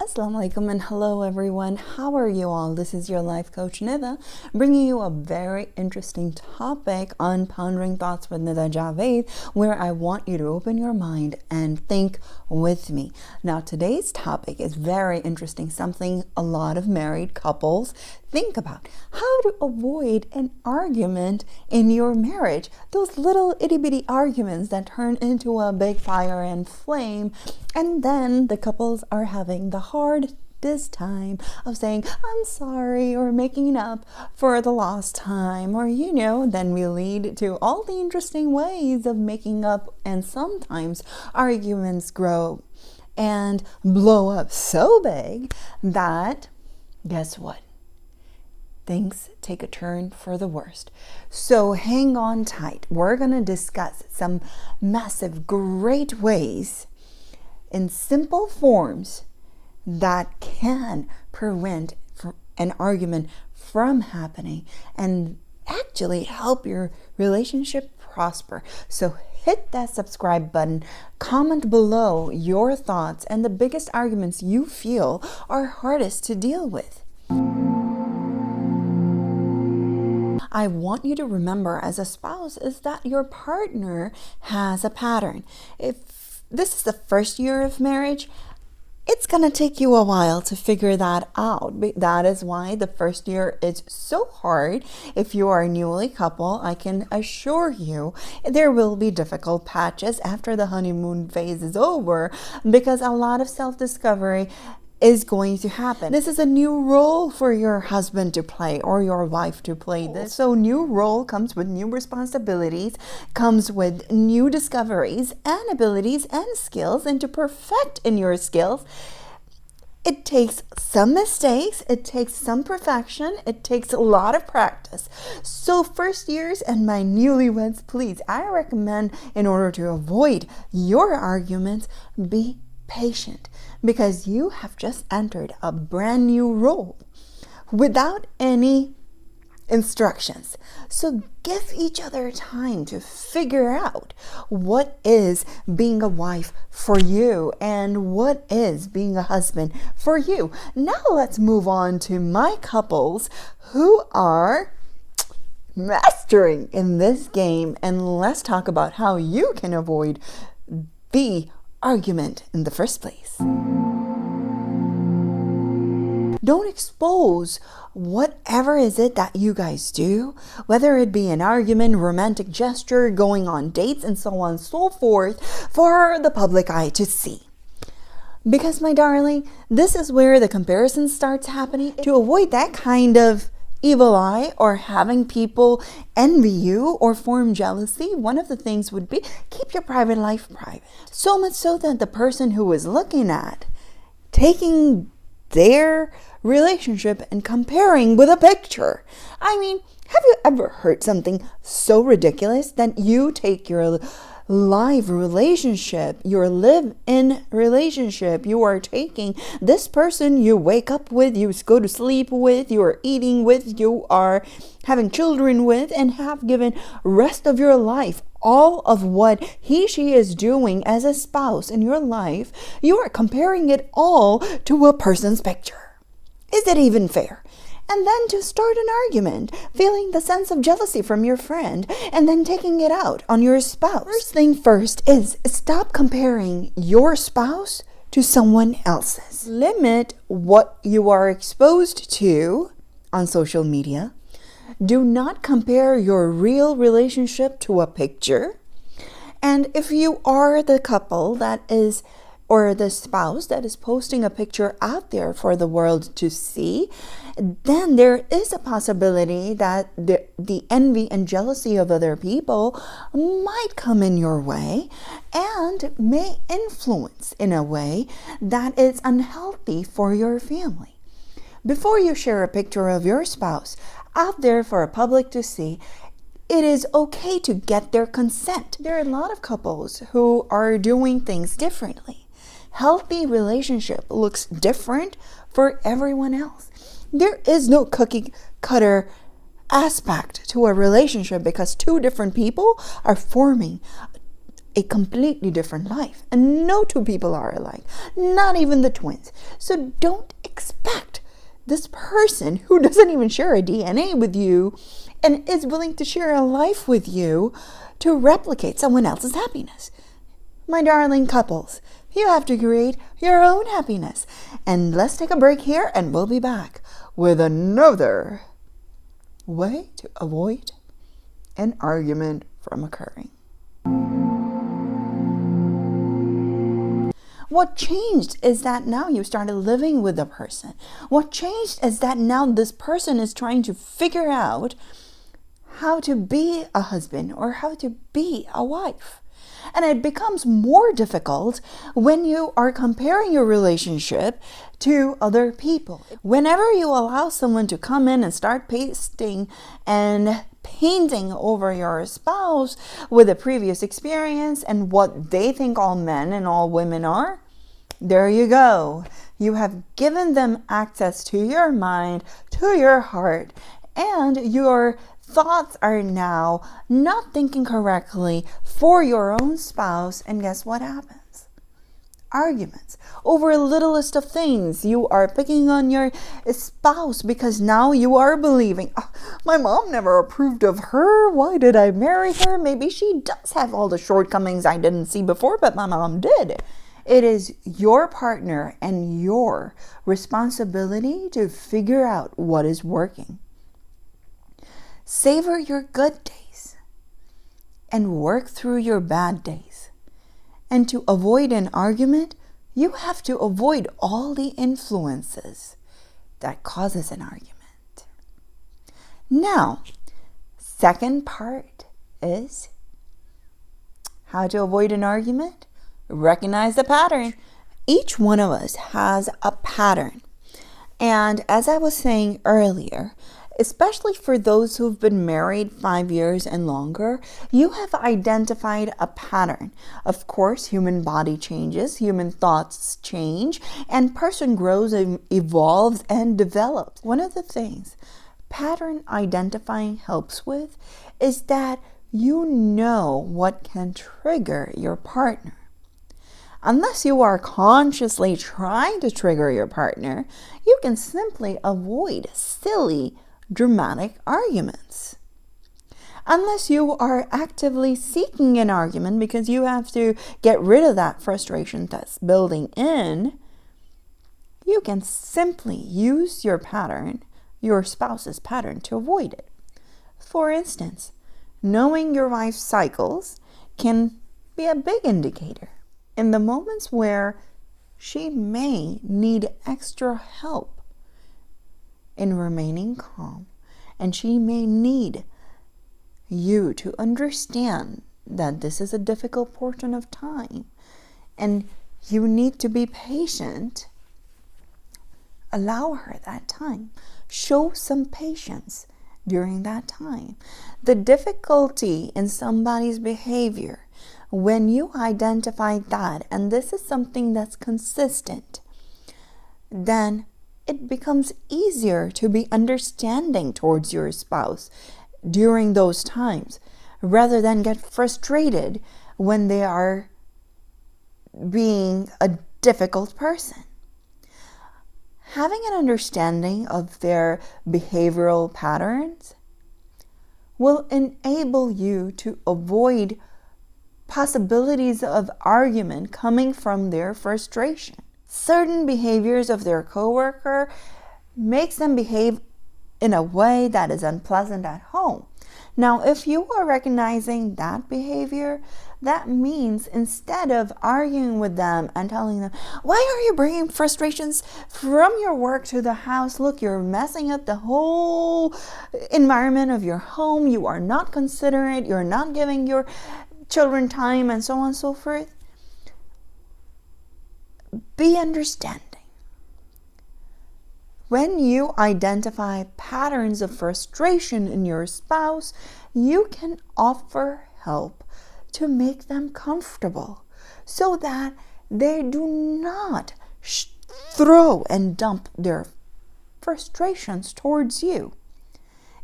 Assalamu alaikum and hello everyone. How are you all? This is your Life Coach Nida, bringing you a very interesting topic on Pondering Thoughts with Nida Jawed, where I want you to open your mind and think with me. Now, today's topic is very interesting, something a lot of married couples think about. How to avoid an argument in your marriage. Those little itty-bitty arguments that turn into a big fire and flame, and then the couples are having the hardest time of saying, I'm sorry, or making up for the lost time, or then we lead to all the interesting ways of making up, and sometimes arguments grow and blow up so big that, guess what? Things take a turn for the worst. So hang on tight. We're going to discuss some massive, great ways in simple forms that can prevent an argument from happening and actually help your relationship prosper. So hit that subscribe button, comment below your thoughts and the biggest arguments you feel are hardest to deal with. I want you to remember as a spouse is that your partner has a pattern. If this is the first year of marriage, it's going to take you a while to figure that out. That is why the first year is so hard. If you are a newly couple, I can assure you there will be difficult patches after the honeymoon phase is over, because a lot of self-discovery is going to happen. This is a new role for your husband to play or your wife to play this. So new role comes with new responsibilities, comes with new discoveries and abilities and skills. And to perfect in your skills, it takes some mistakes, it takes some perfection, it takes a lot of practice. So first years and my newlyweds, please, I recommend, in order to avoid your arguments, be patient, because you have just entered a brand new role without any instructions. So give each other time to figure out what is being a wife for you and what is being a husband for you. Now let's move on to my couples who are mastering in this game, and let's talk about how you can avoid the argument in the first place. Don't expose whatever is it that you guys do, whether it be an argument, romantic gesture, going on dates, and so on and so forth, for the public eye to see. Because, my darling, this is where the comparison starts happening. To avoid that kind of evil eye or having people envy you or form jealousy, one of the things would be keep your private life private. So much so that the person who is looking at taking their relationship and comparing with a picture. I mean, have you ever heard something so ridiculous that you take your live relationship, your live-in relationship, you are taking this person you wake up with, you go to sleep with, you are eating with, you are having children with, and have given rest of your life, all of what she is doing as a spouse in your life, you are comparing it all to a person's picture. Is it even fair? And then to start an argument, feeling the sense of jealousy from your friend, and then taking it out on your spouse. First thing first is stop comparing your spouse to someone else's. Limit what you are exposed to on social media. Do not compare your real relationship to a picture. And if you are the couple that is, or the spouse that is posting a picture out there for the world to see, then there is a possibility that the envy and jealousy of other people might come in your way and may influence in a way that is unhealthy for your family. Before you share a picture of your spouse out there for a public to see, it is okay to get their consent. There are a lot of couples who are doing things differently. Healthy relationship looks different for everyone else. There is no cookie cutter aspect to a relationship, because two different people are forming a completely different life. And no two people are alike, not even the twins. So don't expect this person who doesn't even share a DNA with you and is willing to share a life with you to replicate someone else's happiness. My darling couples, you have to create your own happiness. And let's take a break here and we'll be back with another way to avoid an argument from occurring. What changed is that now you started living with the person. What changed is that now this person is trying to figure out how to be a husband or how to be a wife. And it becomes more difficult when you are comparing your relationship to other people. Whenever you allow someone to come in and start pasting and painting over your spouse with a previous experience and what they think all men and all women are, there you go. You have given them access to your mind, to your heart, and your thoughts are now not thinking correctly for your own spouse. And guess what happens? Arguments over the littlest of things. You are picking on your spouse because now you are believing, oh, my mom never approved of her. Why did I marry her? Maybe she does have all the shortcomings I didn't see before, but my mom did. It is your partner and your responsibility to figure out what is working. Savor your good days and work through your bad days. And to avoid an argument, you have to avoid all the influences that causes an argument. Now, second part is how to avoid an argument. Recognize the pattern. Each one of us has a pattern. And as I was saying earlier, especially for those who've been married 5 years and longer, you have identified a pattern. Of course, human body changes, human thoughts change, and person grows and evolves and develops. One of the things pattern identifying helps with is that you know what can trigger your partner. Unless you are consciously trying to trigger your partner, you can simply avoid silly, dramatic arguments. Unless you are actively seeking an argument because you have to get rid of that frustration that's building in, you can simply use your pattern, your spouse's pattern, to avoid it. For instance, knowing your wife's cycles can be a big indicator. In the moments where she may need extra help in remaining calm, and she may need you to understand that this is a difficult portion of time and you need to be patient, allow her that time. Show some patience during that time. The difficulty in somebody's behavior, when you identify that, and this is something that's consistent, then it becomes easier to be understanding towards your spouse during those times, rather than get frustrated when they are being a difficult person. Having an understanding of their behavioral patterns will enable you to avoid possibilities of argument coming from their frustration. Certain behaviors of their coworker makes them behave in a way that is unpleasant at home. Now, if you are recognizing that behavior, that means instead of arguing with them and telling them, why are you bringing frustrations from your work to the house? Look, you're messing up the whole environment of your home. You are not considerate. You're not giving your children time, and so on and so forth. Be understanding. When you identify patterns of frustration in your spouse, you can offer help to make them comfortable so that they do not throw and dump their frustrations towards you.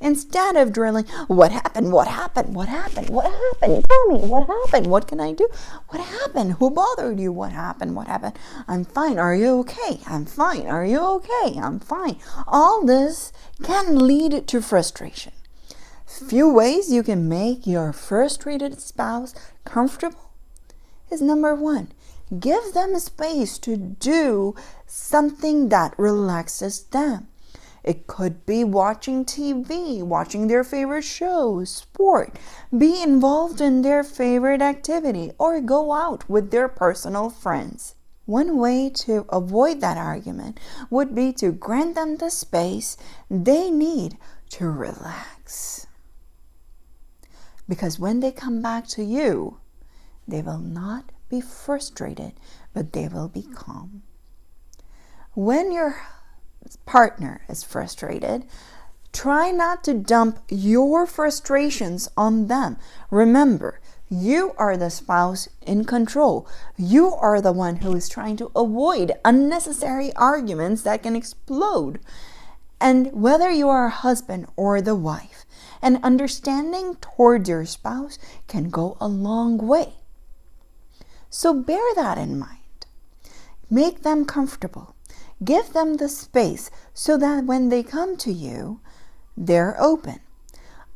Instead of drilling, what happened? What happened? What happened? What happened? Tell me, what happened? What can I do? What happened? Who bothered you? What happened? What happened? I'm fine. Are you okay? I'm fine. Are you okay? I'm fine. All this can lead to frustration. Few ways you can make your frustrated spouse comfortable is number one, give them space to do something that relaxes them. It could be watching TV, watching their favorite shows, sport, be involved in their favorite activity, or go out with their personal friends. One way to avoid that argument would be to grant them the space they need to relax. Because when they come back to you, they will not be frustrated, but they will be calm. When your partner is frustrated, try not to dump your frustrations on them. Remember, you are the spouse in control. You are the one who is trying to avoid unnecessary arguments that can explode. And whether you are a husband or the wife, an understanding towards your spouse can go a long way. So bear that in mind. Make them comfortable. Give them the space so that when they come to you, they're open.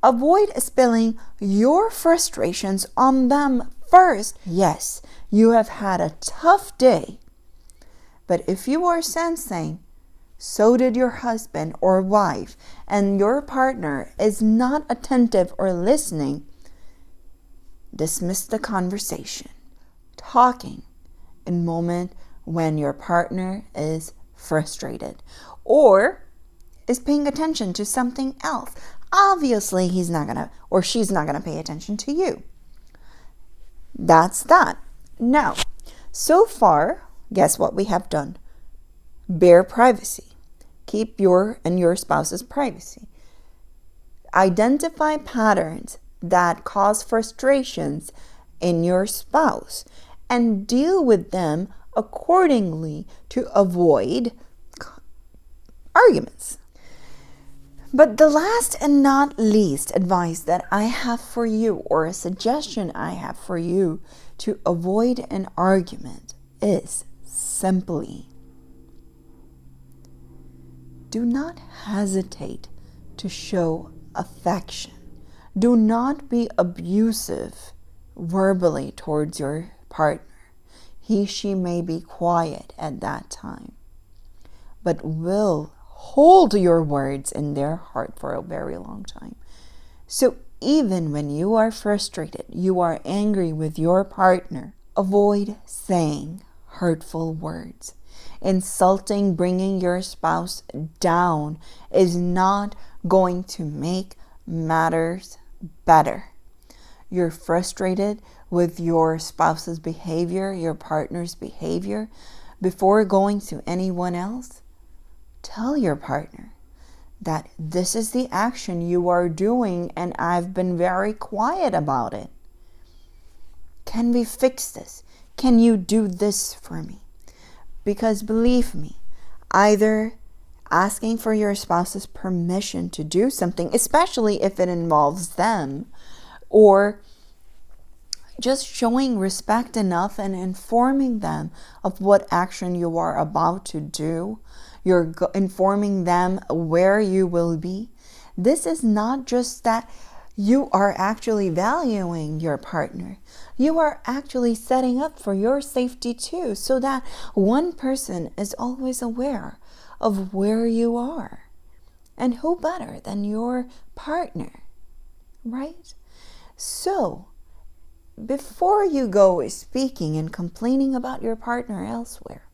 Avoid spilling your frustrations on them first. Yes, you have had a tough day. But if you are sensing, so did your husband or wife, and your partner is not attentive or listening, dismiss the conversation. Talking in moment when your partner is frustrated or is paying attention to something else. Obviously, he's not gonna or she's not gonna pay attention to you. That's that. Now, so far, guess what we have done? Bear privacy. Keep your and your spouse's privacy. Identify patterns that cause frustrations in your spouse and deal with them accordingly to avoid arguments. But the last and not least advice that I have for you, or a suggestion I have for you to avoid an argument, is simply do not hesitate to show affection. Do not be abusive verbally towards your partner. She may be quiet at that time, but will hold your words in their heart for a very long time. So even when you are frustrated, you are angry with your partner, avoid saying hurtful words. Insulting, bringing your spouse down is not going to make matters better. You're frustrated with your spouse's behavior, your partner's behavior. Before going to anyone else, tell your partner that this is the action you are doing and I've been very quiet about it. Can we fix this? Can you do this for me? Because believe me, either asking for your spouse's permission to do something, especially if it involves them, or just showing respect enough and informing them of what action you are about to do. You're informing them where you will be. This is not just that you are actually valuing your partner. You are actually setting up for your safety too, so that one person is always aware of where you are. And who better than your partner, right? So, before you go speaking and complaining about your partner elsewhere,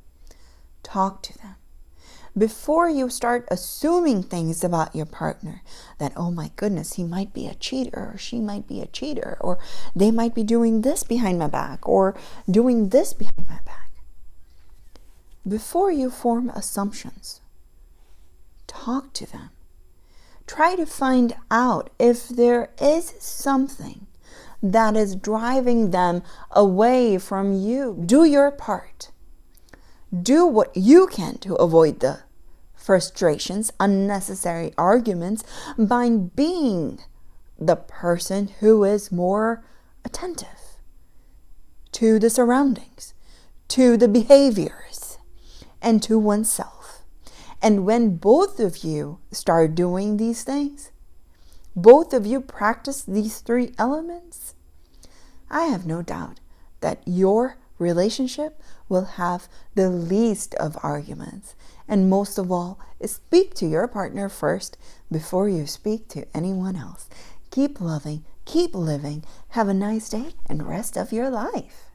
talk to them. Before you start assuming things about your partner, that, oh my goodness, he might be a cheater, or she might be a cheater, or they might be doing this behind my back, or doing this behind my back. Before you form assumptions, talk to them. Try to find out if there is something that is driving them away from you. Do your part. Do what you can to avoid the frustrations, unnecessary arguments by being the person who is more attentive to the surroundings, to the behaviors, and to oneself. And when both of you start doing these things, both of you practice these three elements, I have no doubt that your relationship will have the least of arguments. And most of all, speak to your partner first before you speak to anyone else. Keep loving, keep living. Have a nice day and rest of your life.